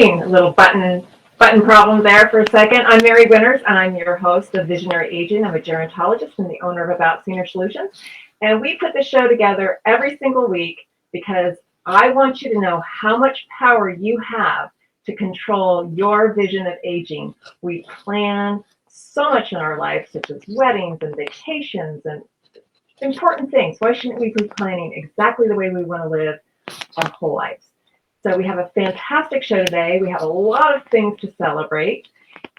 exciting. A little button problem there for a second. I'm Mary Winters, and I'm your host of Visionary Aging. I'm a gerontologist and the owner of About Senior Solutions. And we put the show together every single week because I want you to know how much power you have to control your vision of aging. We plan so much in our lives, such as weddings and vacations and important things. Why shouldn't we be planning exactly the way we want to live our whole lives? So we have a fantastic show today. We have a lot of things to celebrate.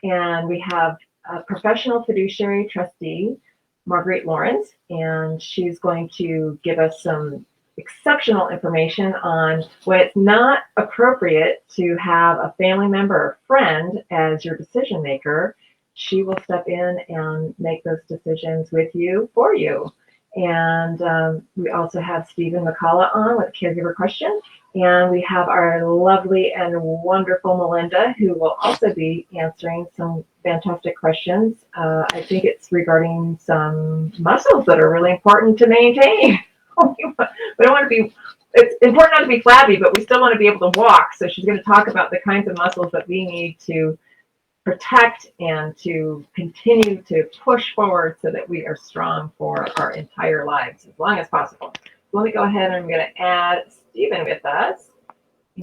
And we have a professional fiduciary trustee, Marguerite Lorenz, and she's going to give us some exceptional information on when it's not appropriate to have a family member or friend as your decision maker. She will step in and make those decisions with you, for you. And we also have Stephen McCullough on with Caregiver Question. And we have our lovely and wonderful Melinda, who will also be answering some fantastic questions. I think it's regarding some muscles that are really important to maintain. We don't want to be, it's important not to be flabby, but we still want to be able to walk. So she's going to talk about the kinds of muscles that we need to protect and to continue to push forward so that we are strong for our entire lives as long as possible. So let me go ahead and I'm going to add Stephen with us.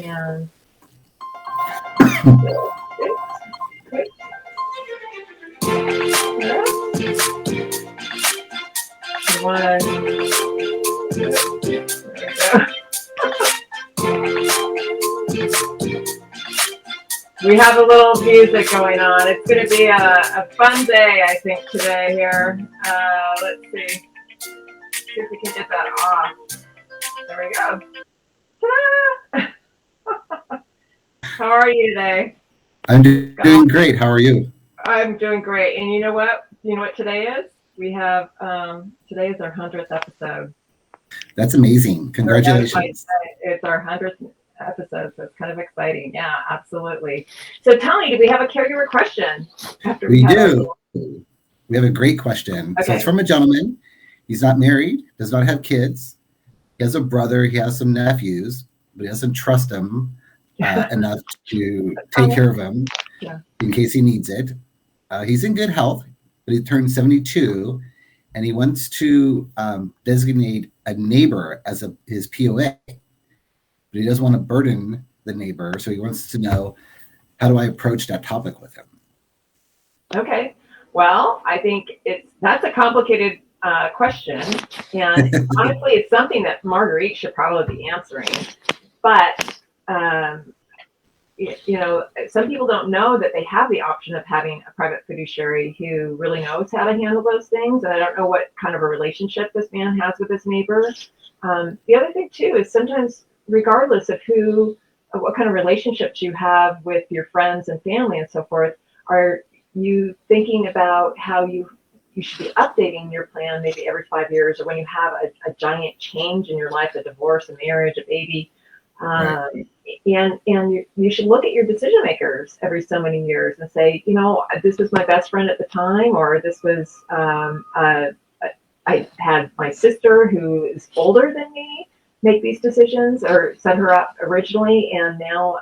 And we have a little music going on. It's going to be a fun day, I think, today here. Let's see if we can get that off. There we go. How are you today? I'm doing great. How are you? I'm doing great. And you know what? You know what today is? We have today is our 100th episode. That's amazing. Congratulations. It's our 100th episode, so it's kind of exciting. Yeah, absolutely. So tell me, do we have a caregiver question? We do. We have a great question. Okay. So it's from a gentleman. He's not married, does not have kids. He has a brother, he has some nephews, but he doesn't trust them enough to take care of him in case he needs it. He's in good health, but he turned 72, and he wants to designate a neighbor as his POA. But he doesn't want to burden the neighbor, so he wants to know, how do I approach that topic with him? Okay. Well, I think that's a complicated question, and honestly, it's something that Marguerite should probably be answering. But you know, some people don't know that they have the option of having a private fiduciary who really knows how to handle those things. And I don't know what kind of a relationship this man has with his neighbor. The other thing too is sometimes, regardless of what kind of relationships you have with your friends and family and so forth, are you thinking about how you should be updating your plan maybe every 5 years, or when you have a giant change in your life, a divorce, a marriage, a baby, right. And you should look at your decision makers every so many years and say, you know, this was my best friend at the time, or this was I had my sister who is older than me make these decisions, or set her up originally, and now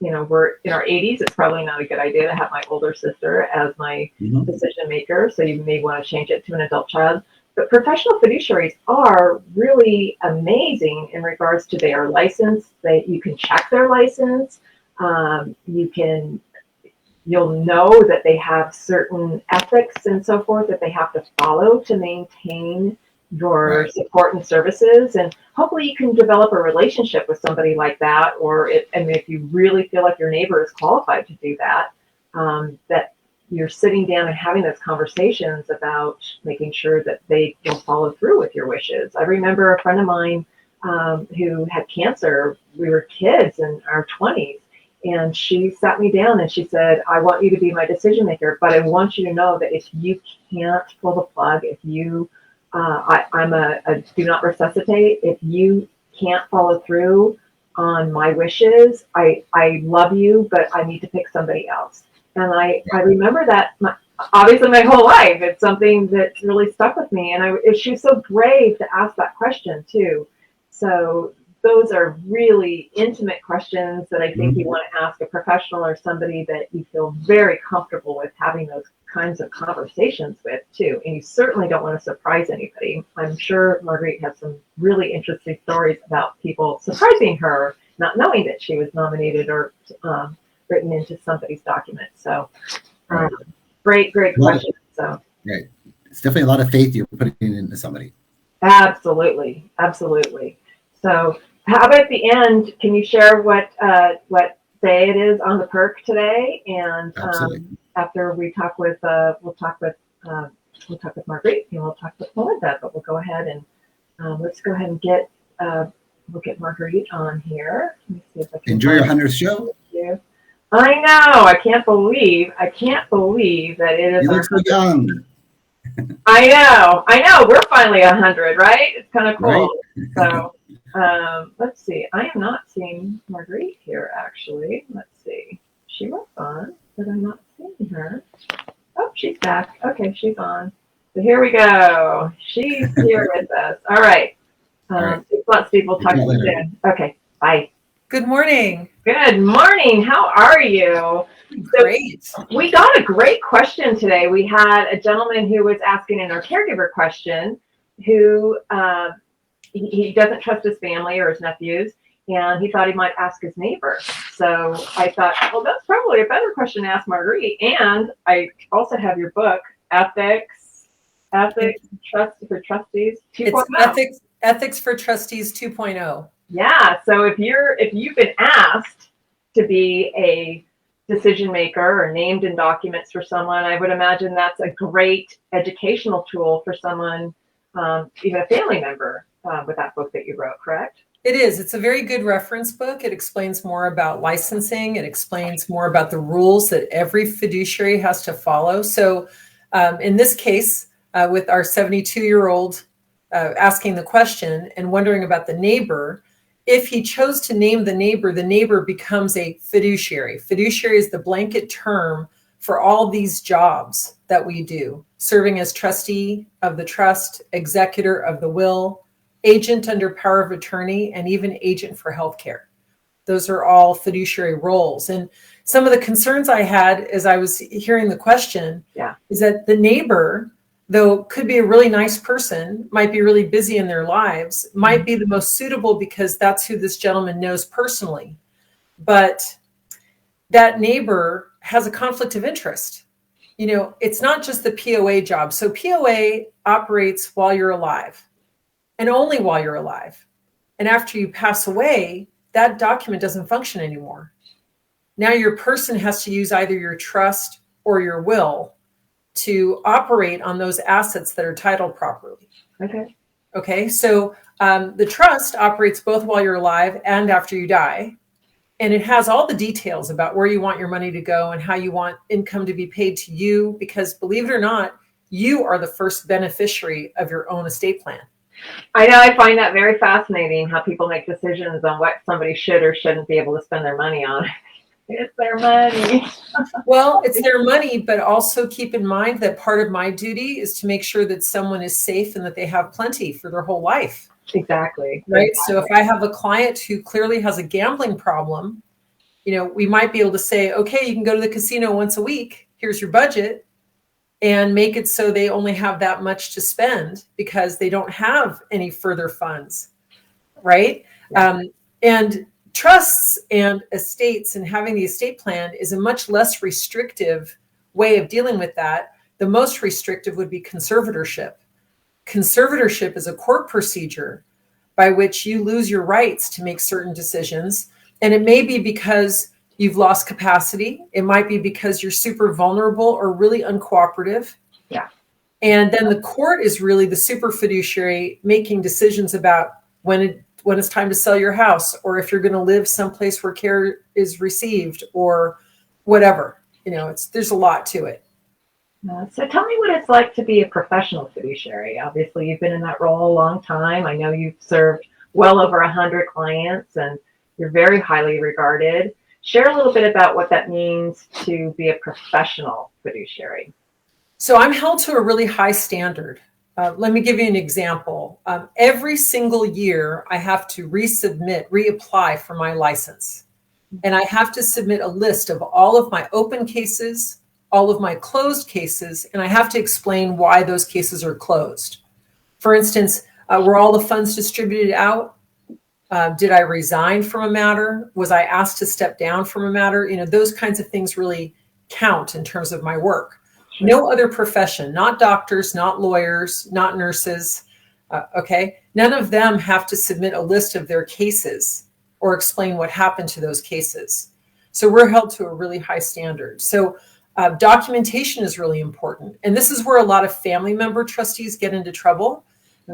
we're in our 80s. It's probably not a good idea to have my older sister as my decision maker. So you may want to change it to an adult child. But professional fiduciaries are really amazing in regards to they are licensed. You can check their license. You'll know that they have certain ethics and so forth that they have to follow to maintain your support and services, and hopefully you can develop a relationship with somebody like that, and if you really feel like your neighbor is qualified to do that, that you're sitting down and having those conversations about making sure that they will follow through with your wishes. I remember a friend of mine who had cancer. We were kids in our 20s, and she sat me down and she said, I want you to be my decision maker, but I want you to know that if you can't pull the plug, if you I'm a do not resuscitate. If you can't follow through on my wishes, I love you, but I need to pick somebody else. And I remember that obviously my whole life. It's something that's really stuck with me. And she was so brave to ask that question too. So those are really intimate questions that I think you want to ask a professional or somebody that you feel very comfortable with having those kinds of conversations with too. And you certainly don't want to surprise anybody. I'm sure Marguerite has some really interesting stories about people surprising her, not knowing that she was nominated or written into somebody's document. So great question. So right. It's definitely a lot of faith you're putting into somebody. Absolutely. So how about at the end, can you share what day it is on the perk today? And after we talk with we'll talk with Marguerite and we'll talk with Melinda, but we'll go ahead and let's go ahead and get we'll get Marguerite on here. Let me see if I can enjoy your 100th show. I know. I can't believe that it is. You look so young. I know. We're finally 100, right? It's kind of cool. Right. So, let's see. I am not seeing Marguerite here, actually. Let's see. She was on, but I'm not seeing her. Oh, she's back. Okay, she's on. So here we go. She's here with us. All right. Lots of people talk to you soon. Okay, bye. Good morning. Good morning. How are you? Great. So we got a great question today. We had a gentleman who was asking in our caregiver question who he doesn't trust his family or his nephews, and he thought he might ask his neighbor. So I thought, well, that's probably a better question to ask Marguerite. And I also have your book, Ethics Trust for Trustees 2.0. It's Ethics for Trustees 2.0. Yeah. So if you've been asked to be a decision maker or named in documents for someone, I would imagine that's a great educational tool for someone, even a family member, with that book that you wrote, correct? It is. It's a very good reference book. It explains more about licensing. It explains more about the rules that every fiduciary has to follow. So in this case, with our 72-year-old asking the question and wondering about the neighbor, if he chose to name the neighbor becomes a fiduciary. Fiduciary is the blanket term for all these jobs that we do, serving as trustee of the trust, executor of the will, agent under power of attorney, and even agent for healthcare. Those are all fiduciary roles. And some of the concerns I had as I was hearing the question is that the neighbor, though could be a really nice person, might be really busy in their lives, might be the most suitable because that's who this gentleman knows personally. But that neighbor has a conflict of interest. You know, it's not just the POA job. So POA operates while you're alive and only while you're alive. And after you pass away, that document doesn't function anymore. Now your person has to use either your trust or your will to operate on those assets that are titled properly. Okay. So the trust operates both while you're alive and after you die. And it has all the details about where you want your money to go and how you want income to be paid to you, because believe it or not, you are the first beneficiary of your own estate plan. I know. I find that very fascinating how people make decisions on what somebody should or shouldn't be able to spend their money on. It's their money. Well, it's their money, but also keep in mind that part of my duty is to make sure that someone is safe and that they have plenty for their whole life. Exactly. Right. So if I have a client who clearly has a gambling problem, you know, we might be able to say, okay, you can go to the casino once a week. Here's your budget, and make it so they only have that much to spend because they don't have any further funds. Right. And trusts and estates and having the estate plan is a much less restrictive way of dealing with that. The most restrictive would be conservatorship. Conservatorship is a court procedure by which you lose your rights to make certain decisions. And it may be because you've lost capacity. It might be because you're super vulnerable or really uncooperative. Yeah. And then the court is really the super fiduciary making decisions about when it's time to sell your house, or if you're going to live someplace where care is received, or whatever. You know, there's a lot to it. So tell me what it's like to be a professional fiduciary. Obviously, you've been in that role a long time. I know you've served well over 100 clients, and you're very highly regarded. Share a little bit about what that means to be a professional fiduciary. So I'm held to a really high standard. Let me give you an example. Every single year, I have to reapply for my license. And I have to submit a list of all of my open cases, all of my closed cases, and I have to explain why those cases are closed. For instance, were all the funds distributed out? Did I resign from a matter? Was I asked to step down from a matter? Those kinds of things really count in terms of my work. No other profession, not doctors, not lawyers, not nurses, okay? None of them have to submit a list of their cases or explain what happened to those cases. So we're held to a really high standard. So documentation is really important. And this is where a lot of family member trustees get into trouble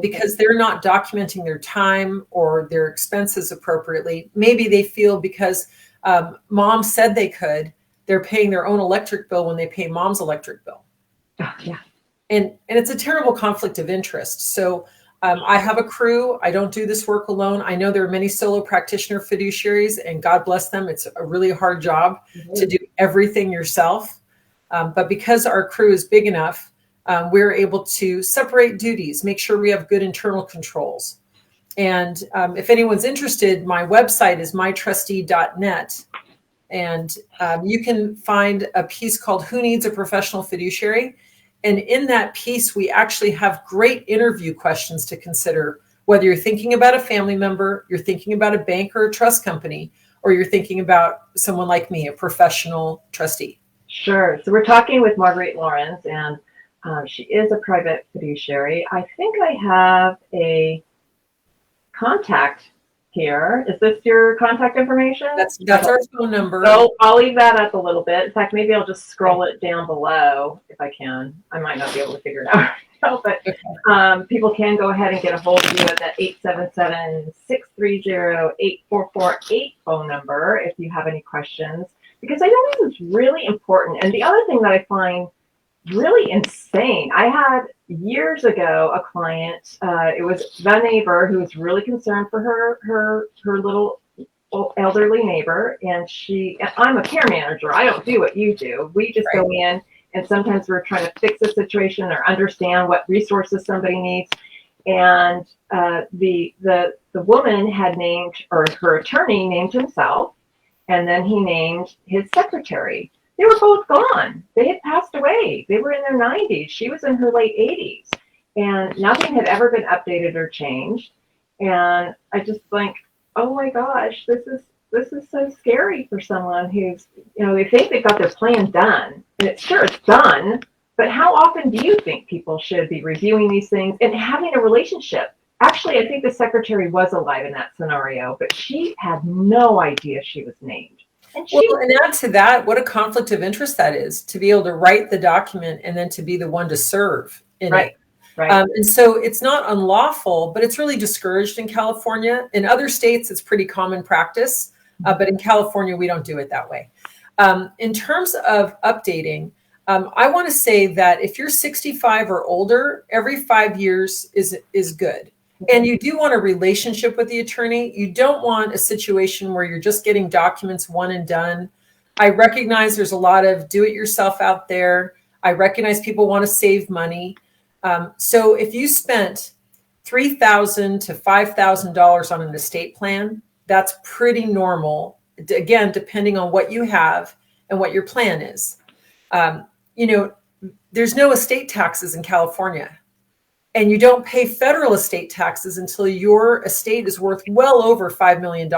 because they're not documenting their time or their expenses appropriately. Maybe they feel because mom said they could, they're paying their own electric bill when they pay mom's electric bill. Oh, yeah. And it's a terrible conflict of interest. So I have a crew. I don't do this work alone. I know there are many solo practitioner fiduciaries, and God bless them. It's a really hard job to do everything yourself. But because our crew is big enough, we're able to separate duties, make sure we have good internal controls. And if anyone's interested, my website is mytrustee.net. And you can find a piece called Who Needs a Professional Fiduciary? And in that piece, we actually have great interview questions to consider, whether you're thinking about a family member, you're thinking about a bank or a trust company, or you're thinking about someone like me, a professional trustee. Sure. So we're talking with Marguerite Lorenz, and she is a private fiduciary. I think I have a contact here. Is this your contact information? That's our phone number. So I'll leave that up a little bit. In fact, maybe I'll just scroll it down below if I can. I might not be able to figure it out. But people can go ahead and get a hold of you at that 877-630-8448 phone number if you have any questions, because I know this is really important. And the other thing that I find really insane, I had years ago a client, it was the neighbor who was really concerned for her little elderly neighbor, and I'm a care manager. I don't do what you do. We just go in, and sometimes we're trying to fix a situation or understand what resources somebody needs. And the woman had named, or her attorney named himself, and then he named his secretary. They were both gone. They had passed away. They were in their 90s. She was in her late 80s. And nothing had ever been updated or changed. And I just think, oh my gosh, this is so scary for someone who's, they think they've got their plan done. And it's done. But how often do you think people should be reviewing these things and having a relationship? Actually, I think the secretary was alive in that scenario, but she had no idea she was named. And add to that, what a conflict of interest that is, to be able to write the document and then to be the one to serve in it. Right. And so it's not unlawful, but it's really discouraged in California. In other states, it's pretty common practice, but in California, we don't do it that way. In terms of updating, I want to say that if you're 65 or older, every 5 years is good. And you do want a relationship with the attorney. You don't want a situation where you're just getting documents one and done. I recognize there's a lot of do-it-yourself out there. I recognize people want to save money. So if you spent $3,000 to $5,000 on an estate plan, that's pretty normal. Again, depending on what you have and what your plan is. There's no estate taxes in California. And you don't pay federal estate taxes until your estate is worth well over $5 million.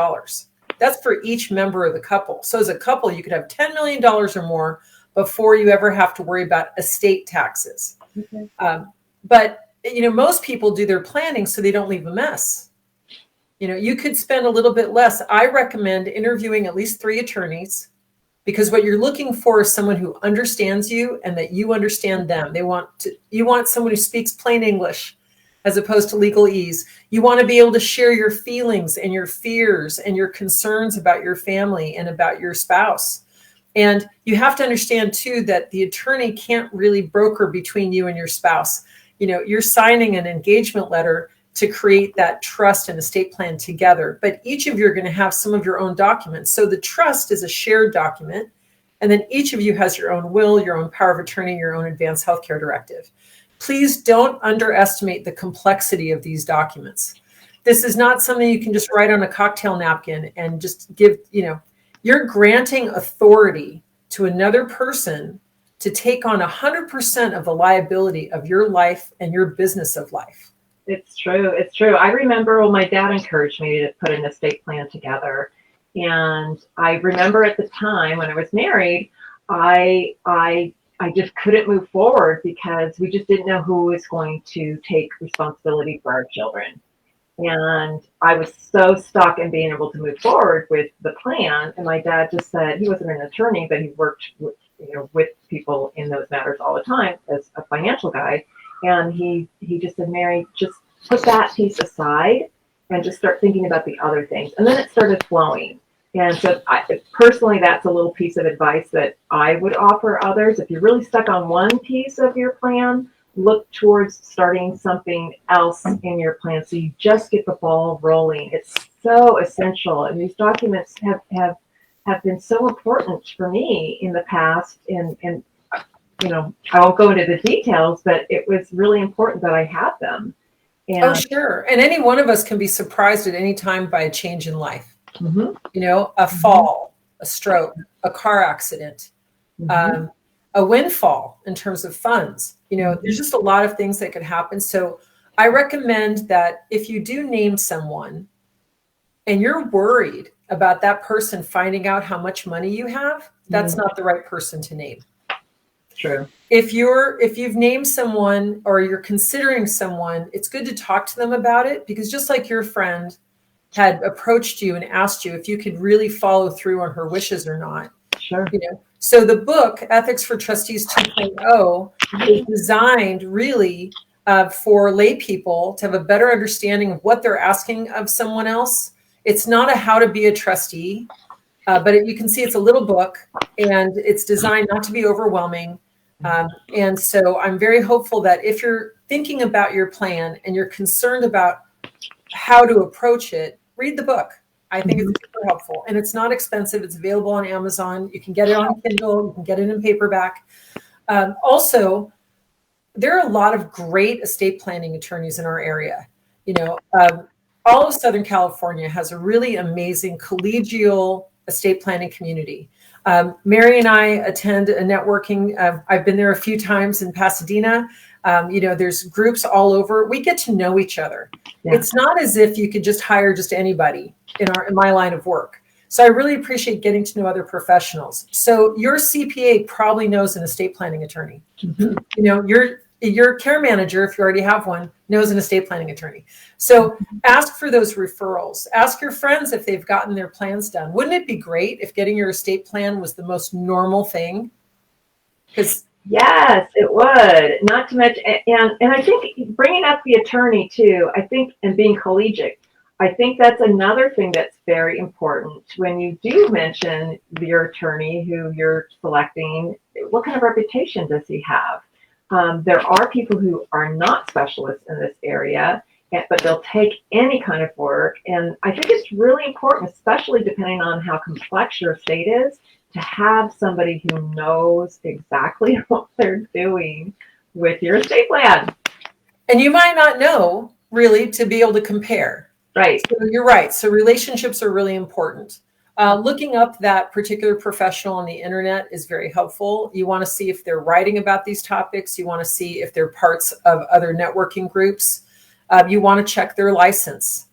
That's for each member of the couple. So as a couple, you could have $10 million or more before you ever have to worry about estate taxes. Okay. But most people do their planning so they don't leave a mess. You could spend a little bit less. I recommend interviewing at least 3 attorneys, because what you're looking for is someone who understands you and that you understand them. You want someone who speaks plain English as opposed to legalese. You want to be able to share your feelings and your fears and your concerns about your family and about your spouse. And you have to understand too that the attorney can't really broker between you and your spouse. You're signing an engagement letter to create that trust and estate plan together. But each of you are going to have some of your own documents. So the trust is a shared document. And then each of you has your own will, your own power of attorney, your own advanced healthcare directive. Please don't underestimate the complexity of these documents. This is not something you can just write on a cocktail napkin and just give, you're granting authority to another person to take on 100% of the liability of your life and your business of life. It's true. It's true. I remember when my dad encouraged me to put an estate plan together. And I remember at the time when I was married, I just couldn't move forward because we just didn't know who was going to take responsibility for our children. And I was so stuck in being able to move forward with the plan. And my dad just said, he wasn't an attorney, but he worked with people in those matters all the time as a financial guy. And he just said, Mary, just put that piece aside and just start thinking about the other things. And then it started flowing. And so personally, that's a little piece of advice that I would offer others. If you're really stuck on one piece of your plan, look towards starting something else in your plan so you just get the ball rolling. It's so essential. And these documents have been so important for me in the past. And I won't go into the details, but it was really important that I have them. And, oh, sure. And any one of us can be surprised at any time by a change in life. Mm-hmm. A fall, a stroke, a car accident, a windfall in terms of funds. There's just a lot of things that could happen. So I recommend that if you do name someone and you're worried about that person finding out how much money you have, that's not the right person to name. True. If you've named someone or you're considering someone, it's good to talk to them about it, because just like your friend had approached you and asked you if you could really follow through on her wishes or not. Sure. So the book, Ethics for Trustees 2.0, is designed really for lay people to have a better understanding of what they're asking of someone else. It's not a how to be a trustee, but you can see it's a little book, and it's designed not to be overwhelming. And so I'm very hopeful that if you're thinking about your plan and you're concerned about how to approach it, read the book. I think it's super helpful, and it's not expensive. It's available on Amazon. You can get it on Kindle. You can get it in paperback. Also, there are a lot of great estate planning attorneys in our area. All of Southern California has a really amazing collegial estate planning community. Mary and I attend a networking. I've been there a few times in Pasadena. There's groups all over. We get to know each other. Yeah. It's not as if you could just hire just anybody in my line of work. So I really appreciate getting to know other professionals. So your CPA probably knows an estate planning attorney. Mm-hmm. Your care manager, if you already have one, knows an estate planning attorney. So ask for those referrals. Ask your friends if they've gotten their plans done. Wouldn't it be great if getting your estate plan was the most normal thing? Because yes, it would. Not to mention, and I think bringing up the attorney too, I think, and being collegiate, I think that's another thing that's very important. When you do mention your attorney who you're selecting, what kind of reputation does he have? There are people who are not specialists in this area, but they'll take any kind of work. And I think it's really important, especially depending on how complex your estate is, to have somebody who knows exactly what they're doing with your estate plan. And you might not know really to be able to compare. Right. So you're right. So relationships are really important. Looking up that particular professional on the internet is very helpful. You want to see if they're writing about these topics. You want to see if they're parts of other networking groups. You want to check their license.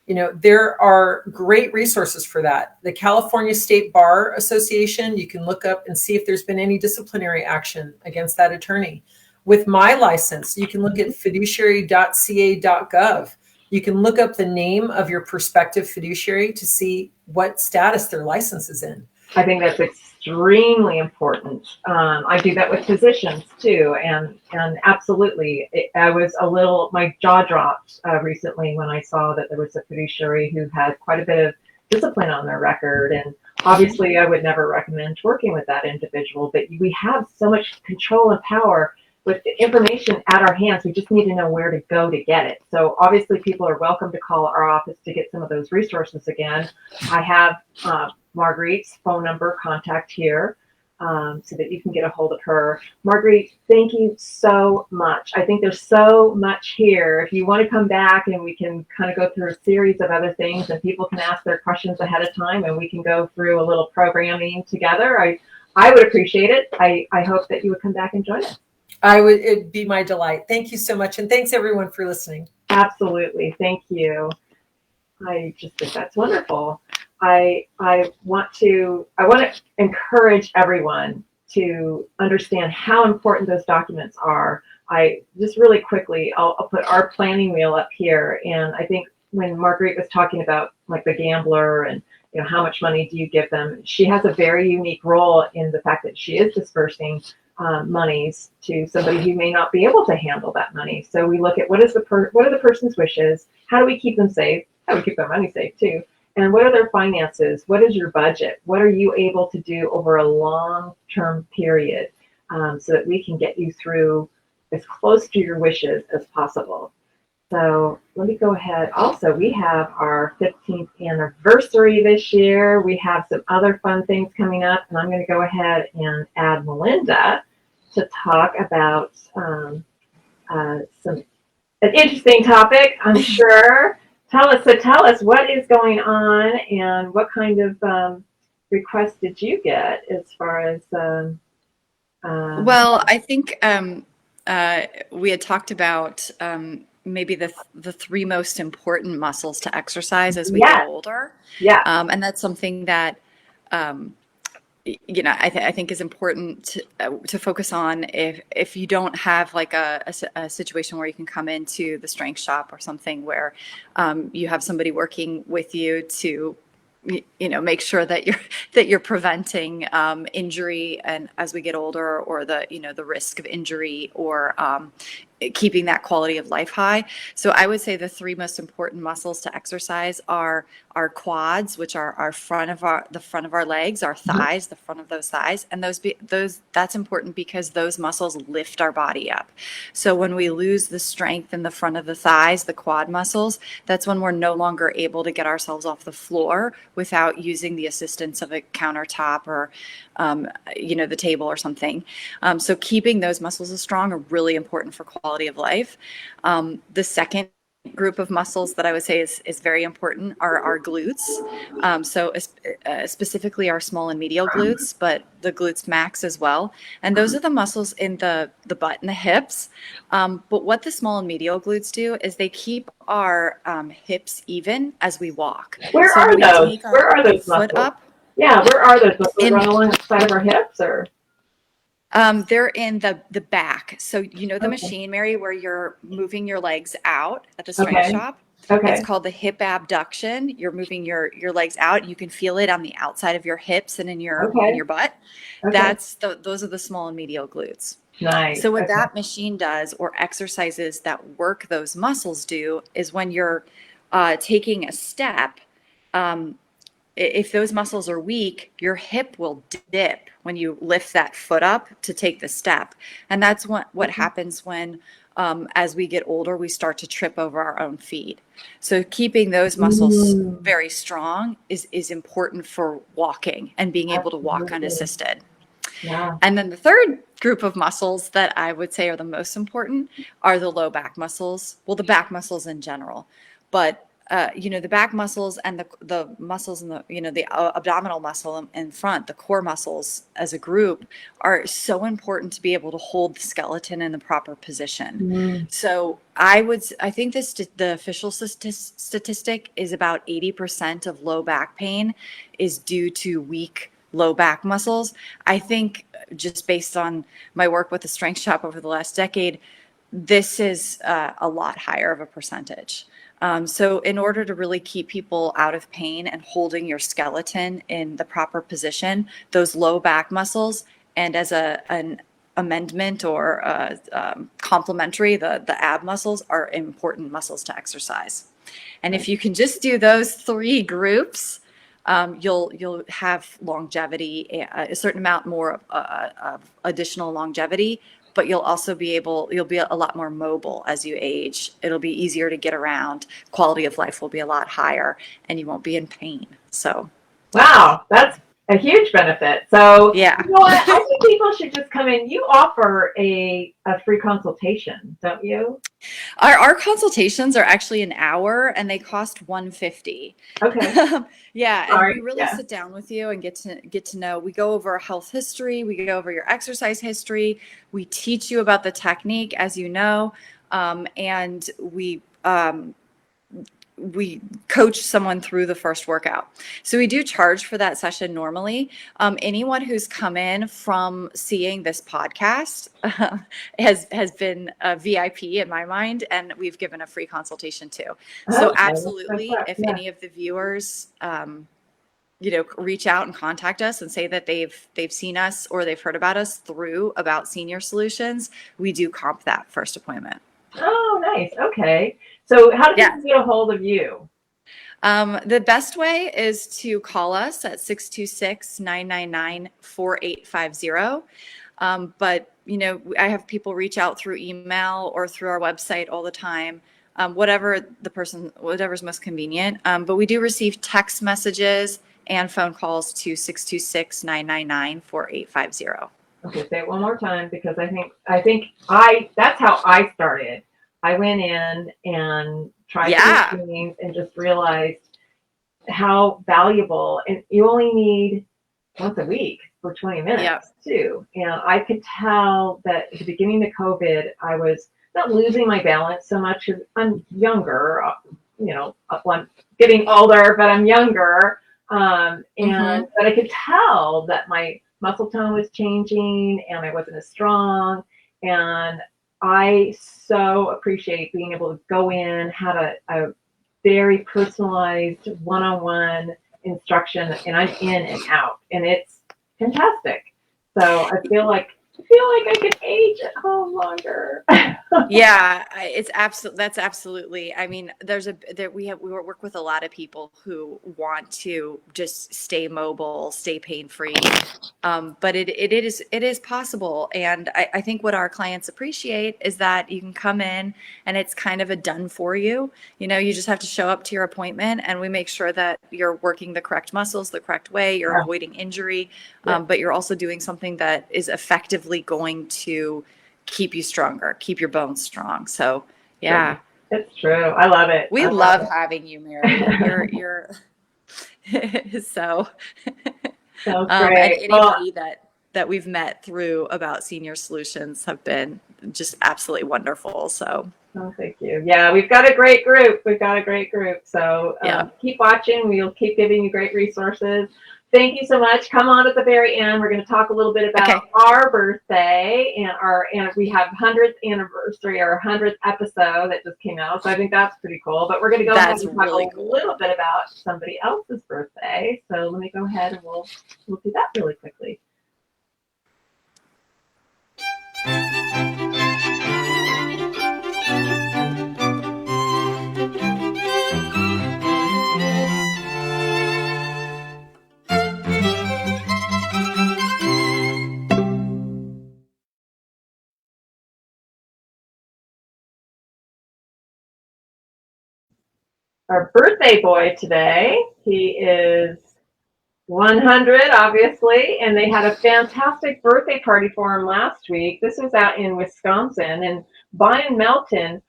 There are great resources for that. The California State Bar Association, you can look up and see if there's been any disciplinary action against that attorney. With my license, you can look at fiduciary.ca.gov. You can look up the name of your prospective fiduciary to see what status their license is in. I think that's extremely important. I do that with physicians too, and absolutely, my jaw dropped recently when I saw that there was a fiduciary who had quite a bit of discipline on their record, and obviously I would never recommend working with that individual, but we have so much control and power with information at our hands. We just need to know where to go to get it. So obviously people are welcome to call our office to get some of those resources again. I have Marguerite's phone number contact here. so that you can get a hold of her. Marguerite, thank you so much. I think there's so much here. If you want to come back and we can kind of go through a series of other things and people can ask their questions ahead of time and we can go through a little programming together, I would appreciate it. I hope that you would come back and join us. It'd be my delight. Thank you so much. And thanks everyone for listening. Absolutely. Thank you. I just think that's wonderful. I want to encourage everyone to understand how important those documents are. I just really quickly, I'll put our planning wheel up here. And I think when Marguerite was talking about like the gambler and how much money do you give them, she has a very unique role in the fact that she is dispersing monies to somebody who may not be able to handle that money. So we look at what are the person's wishes, how do we keep them safe, how do we keep their money safe too, and what are their finances, what is your budget, what are you able to do over a long-term period, so that we can get you through as close to your wishes as possible. So let me go ahead. Also, we have our 15th anniversary this year. We have some other fun things coming up, and I'm going to go ahead and add Melinda to talk about an interesting topic, I'm sure. Tell us what is going on and what kind of requests did you get as far as well, I think we had talked about maybe the three most important muscles to exercise as we get older. Yeah. And that's something that I think is important to focus on if you don't have like a situation where you can come into the strength shop or something where you have somebody working with you to make sure that you're preventing injury and as we get older, or the risk of injury, or keeping that quality of life high. So I would say the three most important muscles to exercise are our quads, which are the front of our legs, our thighs, the front of those thighs, and that's important because those muscles lift our body up. So when we lose the strength in the front of the thighs, the quad muscles, that's when we're no longer able to get ourselves off the floor without using the assistance of a countertop or the table or something. So keeping those muscles strong are really important for quality of life. The second group of muscles that I would say is very important are our glutes. Specifically our small and medial glutes, but the glutes max as well. And those are the muscles in the butt and the hips. But what the small and medial glutes do is they keep our hips even as we walk. Where are those muscles? Up, yeah, where are those muscles? Run along the side of our hips, or? They're in the back. So the machine, Mary, where you're moving your legs out at the strength shop. Okay. It's called the hip abduction. You're moving your legs out. You can feel it on the outside of your hips and in your butt. Okay. Those are the small and medial glutes. Nice. So what that machine does, or exercises that work those muscles do, is when you're taking a step, if those muscles are weak, your hip will dip when you lift that foot up to take the step. And that's what happens when, as we get older, we start to trip over our own feet. So keeping those muscles very strong is important for walking and being able to walk unassisted. Yeah. And then the third group of muscles that I would say are the most important are the low back muscles. Well, the back muscles in general, but the back muscles and the muscles in the abdominal muscle in front, the core muscles as a group, are so important to be able to hold the skeleton in the proper position. So I think the official statistic is about 80% of low back pain is due to weak low back muscles. I think just based on my work with the strength shop over the last decade, this is a lot higher of a percentage. So in order to really keep people out of pain and holding your skeleton in the proper position, those low back muscles, and as an amendment or complementary, the ab muscles are important muscles to exercise. And if you can just do those three groups, you'll have longevity, a certain amount more of additional longevity. But you'll be a lot more mobile as you age. It'll be easier to get around. Quality of life will be a lot higher, and you won't be in pain. So, wow, that's a huge benefit. So, Yeah. you know what? I think people should just come in. You offer a free consultation, don't you? Our consultations are actually an hour and they cost $150. Okay. Yeah, and Sorry. we really Yeah. sit down with you and get to know. We go over health history, we go over your exercise history, we teach you about the technique, as you know, and we coach someone through the first workout. So we do charge for that session normally. Anyone who's come in from seeing this podcast has been a VIP in my mind, and we've given a free consultation too. So Okay. absolutely, if Yeah. any of the viewers, reach out and contact us and say that they've seen us or they've heard about us through About Senior Solutions, we do comp that first appointment. Oh, nice. Okay. So how do Yeah. people get a hold of you? The best way is to call us at 626-999-4850. But, I have people reach out through email or through our website all the time, whatever's most convenient. But we do receive text messages and phone calls to 626-999-4850. Okay, say it one more time because I think that's how I started. I went in and tried some things and just realized how valuable, and you only need once a week for 20 minutes too. And I could tell that at the beginning of COVID, I was not losing my balance so much because I'm younger, I'm getting older, but I'm younger. But I could tell that my muscle tone was changing and I wasn't as strong. And I so appreciate being able to go in, have a very personalized one-on-one instruction, and I'm in and out, and it's fantastic. So I feel like I could age at home longer. Yeah, that's absolutely. I mean, we work with a lot of people who want to just stay mobile, stay pain-free. But it is possible. And I think what our clients appreciate is that you can come in and it's kind of a done for you. You just have to show up to your appointment and we make sure that you're working the correct muscles the correct way, you're avoiding injury, but you're also doing something that is effectively going to keep you stronger, keep your bones strong. So yeah. It's true. I love it. We love having you, Mary. You're so great. And anybody that we've met through About Senior Solutions have been just absolutely wonderful. So thank you. Yeah, we've got a great group. So keep watching. We'll keep giving you great resources. Thank you so much. Come on at the very end. We're going to talk a little bit about our birthday and we have 100th anniversary, our 100th episode that just came out. So I think that's pretty cool. But we're going to go ahead and talk a little bit about somebody else's birthday. So let me go ahead and we'll do that really quickly. Our birthday boy today, he is 100, obviously, and they had a fantastic birthday party for him last week. This was out in Wisconsin, and Brian Melton.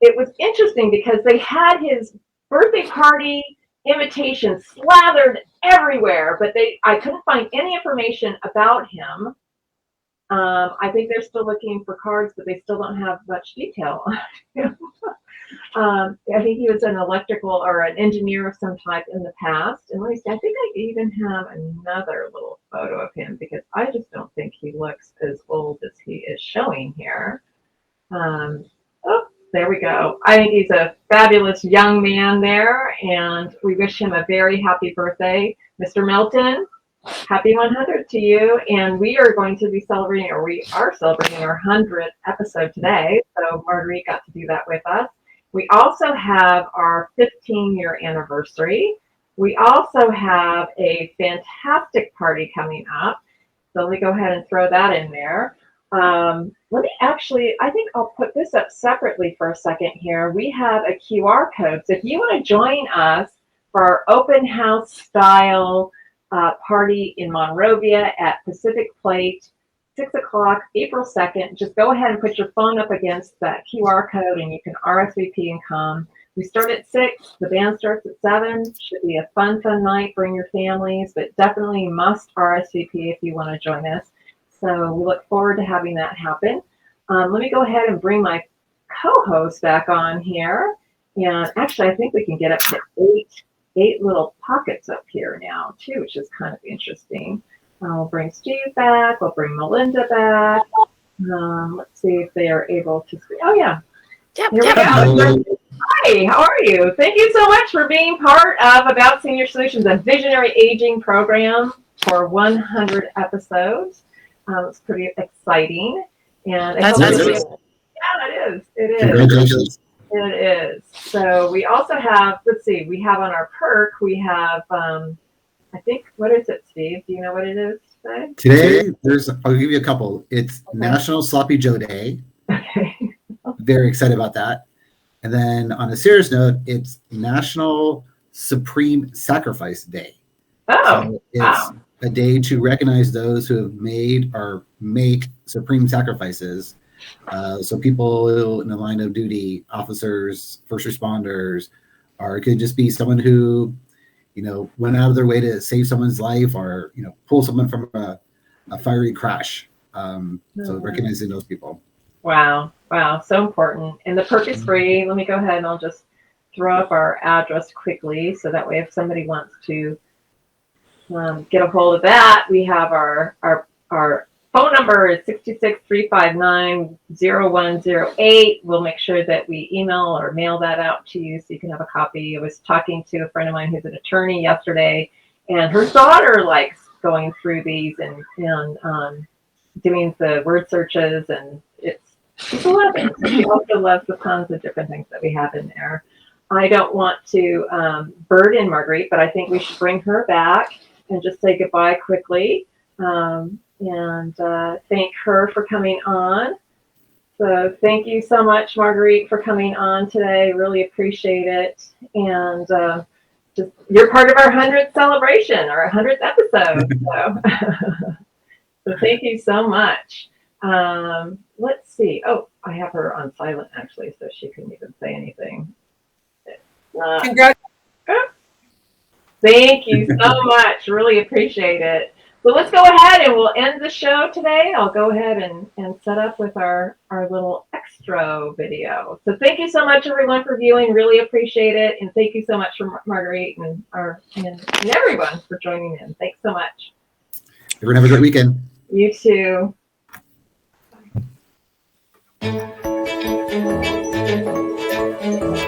It was interesting because they had his birthday party invitation slathered everywhere, but I couldn't find any information about him. I think they're still looking for cards, but they still don't have much detail on him. I think he was an electrical or an engineer of some type in the past. And let me see, I think I even have another little photo of him because I just don't think he looks as old as he is showing here. There we go. I think he's a fabulous young man there, and we wish him a very happy birthday. Mr. Melton, happy 100 to you. And we are going to be celebrating, or we are celebrating our 100th episode today. So Marguerite got to do that with us. We also have our 15-year anniversary. We also have a fantastic party coming up. So let me go ahead and throw that in there. I think I'll put this up separately for a second here. We have a QR code. So if you want to join us for our open house style party in Monrovia at Pacific Plate, 6 o'clock, April 2nd. Just go ahead and put your phone up against that QR code and you can RSVP and come. We start at 6. The band starts at 7. Should be a fun night. Bring your families, but definitely must RSVP if you want to join us. So we look forward to having that happen. Let me go ahead and bring my co-host back on here. And actually, I think we can get up to eight little pockets up here now, too, which is kind of interesting. We'll bring Steve back. We'll bring Melinda back. Let's see if they are able to speak. Oh, yeah. Here we go. Hi, how are you? Thank you so much for being part of About Senior Solutions, a visionary aging program for 100 episodes. It's pretty exciting. And That's yeah, it is. It is. Congratulations. It is. So we also have, let's see, we have on our perk, we have, I think, what is it, Steve? Do you know what it is today? Today, I'll give you a couple. It's National Sloppy Joe Day. Okay. Very excited about that. And then on a serious note, it's National Supreme Sacrifice Day. Oh, so it's a day to recognize those who have made or make supreme sacrifices. So people in the line of duty, officers, first responders, or it could just be someone who, went out of their way to save someone's life or, pull someone from a fiery crash. So recognizing those people. Wow. So important. And the perk is free. Let me go ahead and I'll just throw up our address quickly. So that way, if somebody wants to get a hold of that, we have our phone number is 663590108. We'll make sure that we email or mail that out to you so you can have a copy. I was talking to a friend of mine who's an attorney yesterday, and her daughter likes going through these and doing the word searches, and she's 11. She also loves the tons of different things that we have in there. I don't want to burden Marguerite, but I think we should bring her back and just say goodbye quickly. And thank her for coming on. So thank you so much, Marguerite, for coming on today. Really appreciate it. And just you're part of our 100th celebration, our 100th episode. So thank you so much. Let's see. Oh, I have her on silent, actually, so she couldn't even say anything. Congrats. Thank you so much. Really appreciate it. So let's go ahead and we'll end the show today. I'll go ahead and set up with our little extra video. So thank you so much, everyone, for viewing. Really appreciate it. And thank you so much for Marguerite and everyone for joining in. Thanks so much. Everyone have a great weekend. You too. Bye.